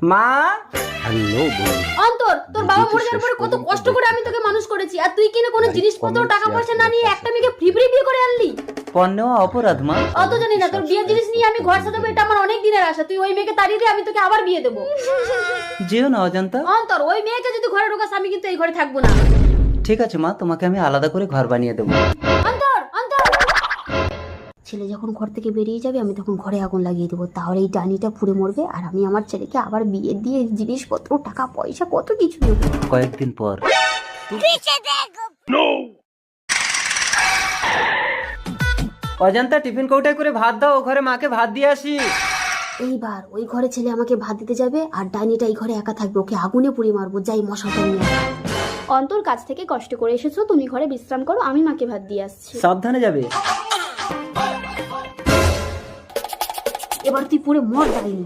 মা। হ্যালো অন্তর, তোর বাবা মরে যাওয়ার পরে কত কষ্ট করে আমি তোকে মানুষ করেছি, আর তুই কিনা কোনো জিনিসপত্র টাকা পয়সা না নিয়ে একটা মেয়েকে ফ্রি ফ্রি বিয়ে করে আনলি। পণ নেওয়া অপরাধ মা। অত জানি না, তোর বিয়ের জিনিস নিয়ে আমি ঘর সাজাবো, এটা আমার অনেক দিনের আশা। তুই ওই মেয়েকে তাড়িয়ে দিয়ে আমি তোকে আবার বিয়ে দেবো। যেও না অজান্তা। অন্তর, ওই মেয়েকে যদি ঘরে ঢোকাস আমি কিন্তু এই ঘরে থাকবো না। ঠিক আছে মা, তোমাকে আমি আলাদা করে ঘর বানিয়ে দেবো। অন্তর, অন্তর। ছেলে যখন ঘর থেকে বেরিয়ে যাবে আমি তখন ঘরে আগুন লাগিয়ে দেবো, তাহলে এই ডানিটা পুড়ে মরবে আর আমি আমার ছেলেকে আবার বিয়ে দিয়ে জিনিসপত্র টাকা পয়সা কত কিছু দেবো। কয়েকদিন পর। অজান্তা, টিফিন কৌটায় করে ভাত দাও, ও ঘরে মাকে ভাত দিয়ে আসি। এইবার ওই ঘরে ছেলে আমাকে ভাত দিতে যাবে আর ডাইনিটা এই ঘরে একা থাকবে, ওকে আগুনে পুড়িয়ে মারবো। যাই মশাটা নিয়ে। অন্তর, কাজ থেকে কষ্ট করে এসেছো, তুমি ঘরে বিশ্রাম করো, আমি মাকে ভাত দিয়ে আসছি। সাবধানে যাবে। এবার তুই পুরো মর ডাইনি।